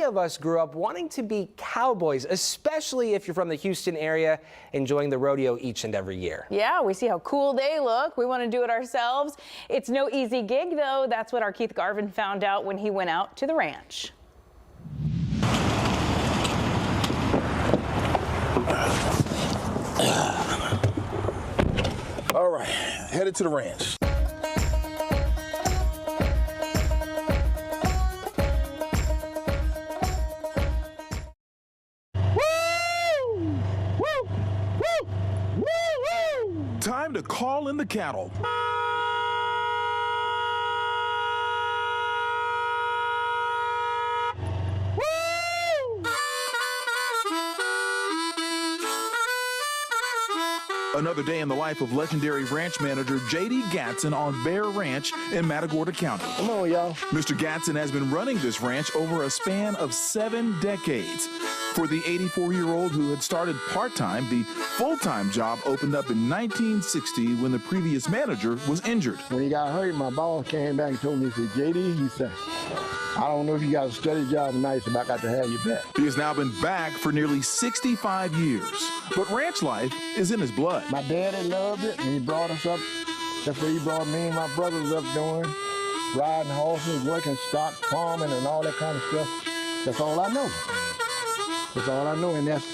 of us grew up wanting to be cowboys, especially if you're from the Houston area, enjoying the rodeo each and every year. Yeah, we see how cool they look. We want to do it ourselves. It's no easy gig, though. That's what our Keith Garvin found out when he went out to the ranch. All right, headed to the ranch. Time to call in the cattle. Another day in the life of legendary ranch manager J.D. Gatson on Bear Ranch in Matagorda County. Come on, y'all. Mr. Gatson has been running this ranch over a span of 7 decades. For the 84-year-old who had started part-time, the full-time job opened up in 1960 when the previous manager was injured. When he got hurt, my boss came back and told me, he said, J.D., he said, I don't know if you got a steady job or not, but I got to have you back. He has now been back for nearly 65 years, but ranch life is in his blood. My daddy loved it, and he brought us up. That's what he brought me and my brothers up doing, riding horses, working stock, farming, and all that kind of stuff. That's all I know. That's all I know, and that's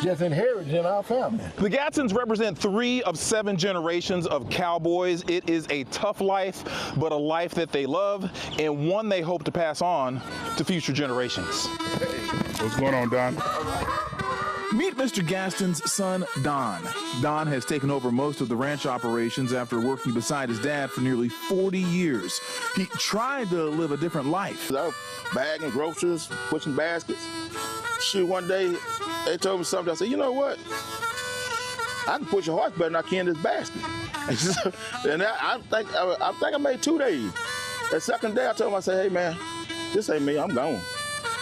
just inherited in our family. The Gatsons represent 3 of 7 generations of cowboys. It is a tough life, but a life that they love and one they hope to pass on to future generations. Hey, what's going on, Don? Meet Mr. Gaston's son, Don. Don has taken over most of the ranch operations after working beside his dad for nearly 40 years. He tried to live a different life. I was bagging groceries, pushing baskets. Shoot, one day they told me something. I said, you know what? I can push a horse better than I can this basket. And I think I made 2 days. The second day I told him, I said, hey man, this ain't me, I'm gone.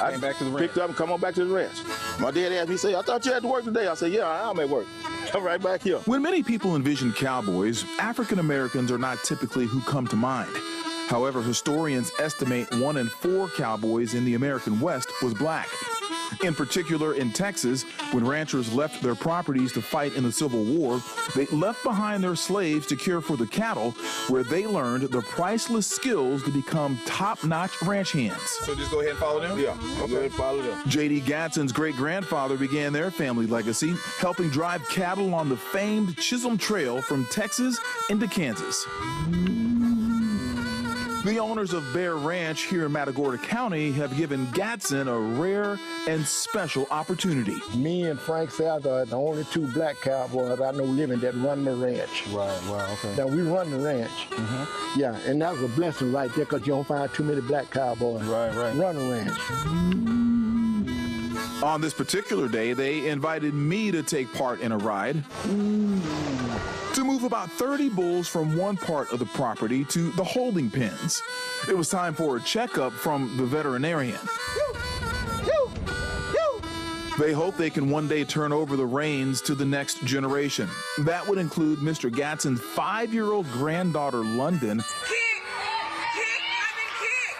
I Came back to the ranch. picked up and come on back to the ranch. My dad asked me, say, I thought you had to work today. I said, yeah, I'm at work. Come right back here. When many people envision cowboys, African Americans are not typically who come to mind. However, historians estimate 1 in 4 cowboys in the American West was black. In particular, in Texas, when ranchers left their properties to fight in the Civil War, they left behind their slaves to care for the cattle, where they learned the priceless skills to become top-notch ranch hands. So just go ahead and follow them? Yeah, go ahead and follow them. J.D. Gatson's great-grandfather began their family legacy, helping drive cattle on the famed Chisholm Trail from Texas into Kansas. The owners of Bear Ranch here in Matagorda County have given Gatson a rare and special opportunity. Me and Frank South are the only 2 black cowboys I know living that run the ranch. Right, wow, okay. Now, we run the ranch. Yeah, and that was a blessing right there, because you don't find too many black cowboys Right. run the ranch. On this particular day, they invited me to take part in a ride to move about 30 bulls from one part of the property to the holding pens. It was time for a checkup from the veterinarian. They hope they can one day turn over the reins to the next generation. That would include Mr. Gatson's 5-year-old granddaughter, London,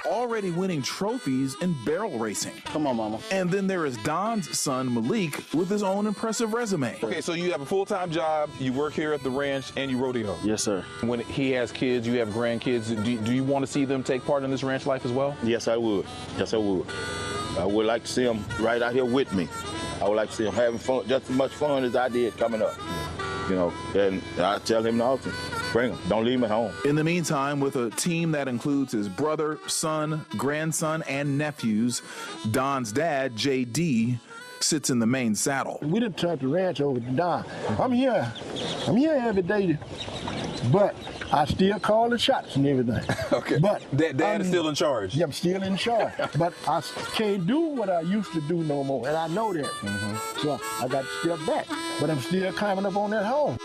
already winning trophies in barrel racing. Come on, mama. And then there is Don's son, Malik, with his own impressive resume. Okay, so you have a full-time job, you work here at the ranch, and you rodeo. Yes, sir. When he has kids, you have grandkids, do you want to see them take part in this ranch life as well? Yes, I would. Yes, I would. I would like to see them right out here with me. I would like to see them having fun, just as much fun as I did coming up. You know, and I tell him often, bring them, don't leave them at home. In the meantime, with a team that includes his brother, son, grandson, and nephews, Don's dad, J.D., sits in the main saddle. We done turned the ranch over to Don. I'm here every day, but I still call the shots and everything. Okay, but Dad is still in charge. Yeah, I'm still in charge, but I can't do what I used to do no more, and I know that. So I got to step back, but I'm still climbing up on that hole.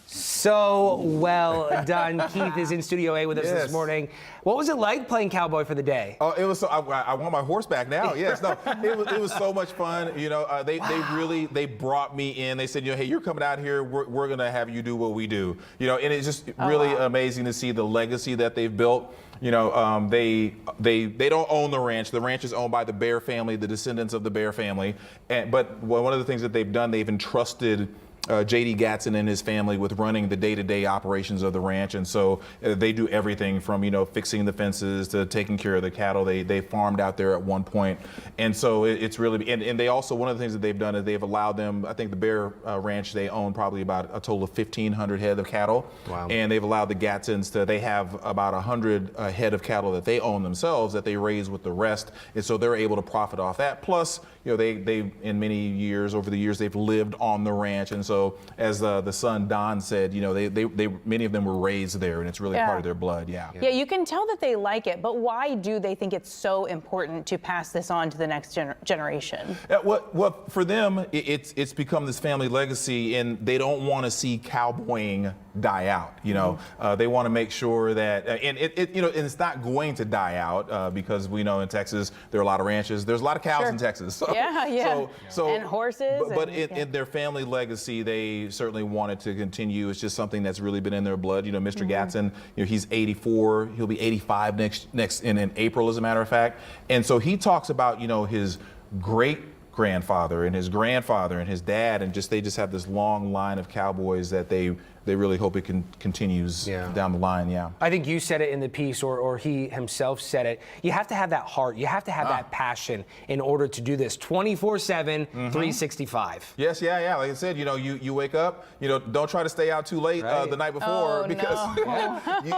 So well done. Keith is in Studio A with us this morning. What was it like playing cowboy for the day? Oh, it was so, I want my horse back now. Yes, no, it was so much fun. You know, they really brought me in. They said, you know, hey, you're coming out here. We're gonna have you do what we do. You know, and it's just really amazing to see the legacy that they've built. You know, they don't own the ranch. The ranch is owned by the Bear family, the descendants of the Bear family. But one of the things that they've done, they've entrusted J.D. Gatson and his family with running the day-to-day operations of the ranch, and so they do everything from, you know, fixing the fences to taking care of the cattle. They farmed out there at one point, and so it's really, and they also, one of the things that they've done is they've allowed them, I think the Bear Ranch, they own probably about a total of 1,500 head of cattle. Wow. And they've allowed the Gatsons to, they have about 100 head of cattle that they own themselves that they raise with the rest, and so they're able to profit off that. Plus, you know, they in many years, over the years, they've lived on the ranch, and so as the son Don said, you know, they many of them were raised there, and it's really part of their blood. Yeah, you can tell that they like it, but why do they think it's so important to pass this on to the next generation? Well, for them, it's become this family legacy, and they don't want to see cowboying die out. You know, they want to make sure that, and you know, and it's not going to die out because we know in Texas there are a lot of ranches. There's a lot of cows in Texas. So, so and horses. But in their family legacy, they certainly want it to continue. It's just something that's really been in their blood. You know, Mr. Gatson, you know, he's 84. He'll be 85 next in April, as a matter of fact. And so he talks about, you know, his great-grandfather and his grandfather and his dad, and they just have this long line of cowboys that they really hope it continues down the line. Yeah. I think you said it in the piece, or he himself said it. You have to have that heart. You have to have that passion in order to do this 24/7, 365. Yes, yeah. Like I said, you know, you wake up, you know, don't try to stay out too late the night before because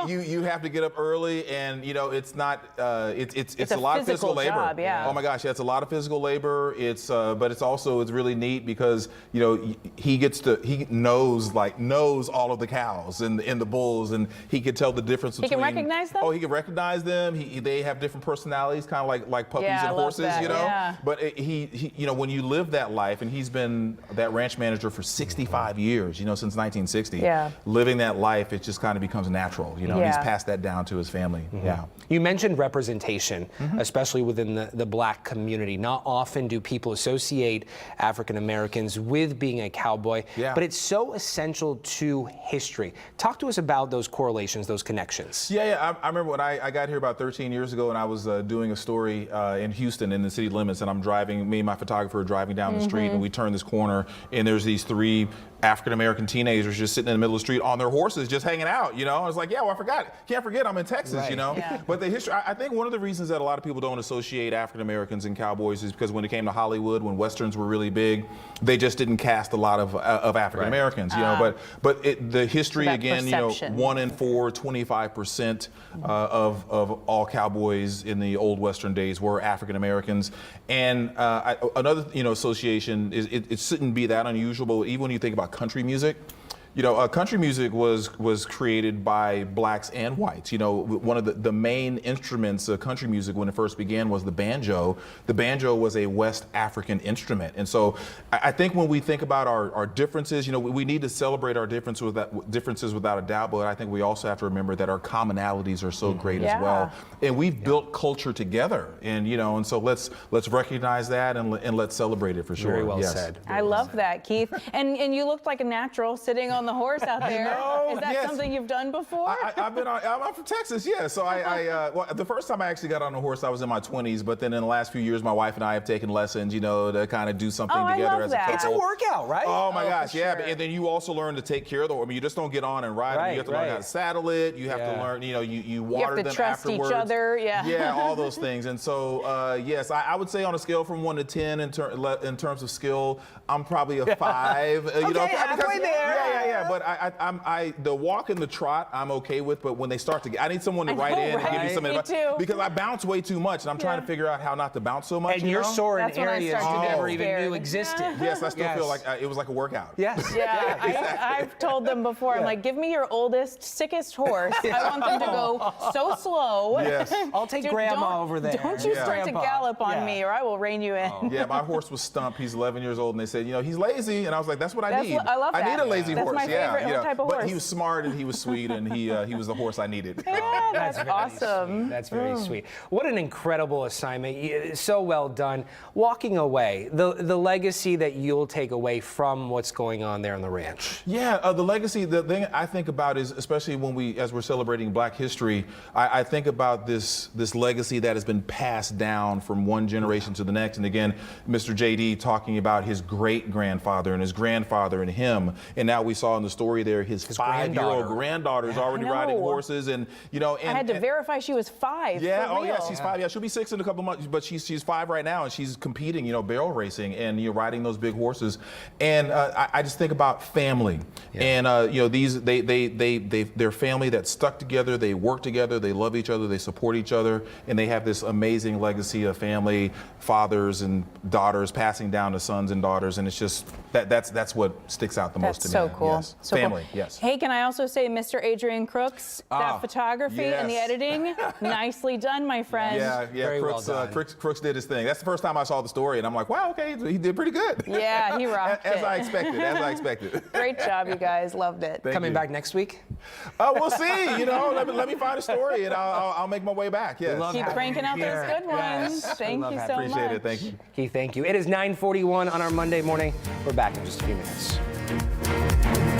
you have to get up early, and you know, it's not it's a lot of physical labor. Job, Oh my gosh, it's a lot of physical labor. It's but it's also really neat because, you know, he knows all of the cows and the bulls, and he could tell the difference between. He can recognize them? Oh, he can recognize them. They have different personalities, kind of like puppies and horses, you know. Yeah. But he, you know, when you live that life, and he's been that ranch manager for 65 years, you know, since 1960. Yeah. Living that life, it just kind of becomes natural, you know. Yeah. He's passed that down to his family. Yeah. You mentioned representation, especially within the black community. Not often do people associate African Americans with being a cowboy, but it's so essential to history. Talk to us about those correlations, those connections. Yeah. I remember when I got here about 13 years ago, and I was doing a story in Houston in the city limits, and I'm driving, me and my photographer are driving down the street, and we turn this corner, and there's these 3 African-American teenagers just sitting in the middle of the street on their horses, just hanging out, you know. I was like, well, I forgot. Can't forget I'm in Texas, you know. Yeah. But the history, I think one of the reasons that a lot of people don't associate African-Americans and cowboys is because when it came to Hollywood, when Westerns were really big, they just didn't cast a lot of African-Americans, you know. But the history, so again, perception. you know, 1 in 4, 25% of all cowboys in the old Western days were African-Americans. And another, you know, association is it shouldn't be that unusual, but even when you think about country music, you know, country music was created by blacks and whites. You know, one of the main instruments of country music when it first began was the banjo. The banjo was a West African instrument. And so I think when we think about our differences, you know, we need to celebrate our differences without a doubt, but I think we also have to remember that our commonalities are so great as well. And we've built culture together, and you know, and so let's recognize that and let's celebrate it for sure. Very well said. I love that, Keith. And you looked like a natural sitting on the horse out there. Is that something you've done before? I'm from Texas, yeah. So well, the first time I actually got on a horse, I was in my 20s, but then in the last few years, my wife and I have taken lessons, you know, to kind of do something together as a couple. It's a workout, right? Oh my gosh, yeah. Sure. And then you also learn to take care of the horse. I mean, you just don't get on and ride. I mean, you have to learn how to saddle it. You have to learn, you know, you water them afterwards. You have to trust each other, Yeah, all those things. And so, yes, I would say on a scale from 1 to 10 in terms of skill, I'm probably a 5. You know, halfway there. Yeah. But the walk and the trot, I'm okay with. But when they start to get, I need someone to write in and give me some advice because I bounce way too much, and I'm trying to figure out how not to bounce so much. And you're sore in That's when I areas start you to get never even scared. knew existed. Yes, I still feel like it was like a workout. Yes. Yeah, I've told them before, I'm like, give me your oldest, sickest horse. I want them to go so slow. Yes. I'll take Grandma over there. Don't you start to Grandpa. gallop on me, or I will rein you in. Yeah, my horse was stumped. He's 11 years old, and they said, you know, he's lazy, and I was like, that's what I need. I love that. I need a lazy horse. That's my favorite type of horse. But he was smart and he was sweet and he was the horse I needed. Yeah, that's very awesome. Sweet. That's very sweet. What an incredible assignment. So well done. Walking away, the legacy that you'll take away from what's going on there on the ranch. Yeah, the legacy, the thing I think about is, especially as we're celebrating Black history, I think about this legacy that has been passed down from one generation to the next. And again, Mr. JD talking about his great-grandfather and his grandfather and him. And now we saw in the story there his 5-year-old granddaughter is already riding horses. And, I had to verify she was 5. Yeah, for real. yeah, she's 5. Yeah, she'll be 6 in a couple months, but she's 5 right now, and she's competing, barrel racing and riding those big horses. And I just think about family, and they're family that stuck together, they work together, they love each other, they support each other, and they have this amazing legacy of family, fathers and daughters passing down to sons and daughters, and it's just that's what sticks out the most to me. That's so cool. Yes. So family, cool. yes. Hey, can I also say, Mr. Adrian Crooks, that photography and the editing, nicely done, my friend. Yeah, Very Crooks, well done. Crooks did his thing. That's the first time I saw the story, and I'm like, wow, okay, he did pretty good. Yeah, he rocked as it. I expected. Great job, you guys. Loved it. Thank Coming you. back next week? We'll see. Let me find a story, and I'll make my way back. Yes. Keep cranking out those good ones. Yes. Thank you so much. Appreciate it. Thank you. Keith, thank you. It is 9:41 on our Monday morning. We're back in just a few minutes.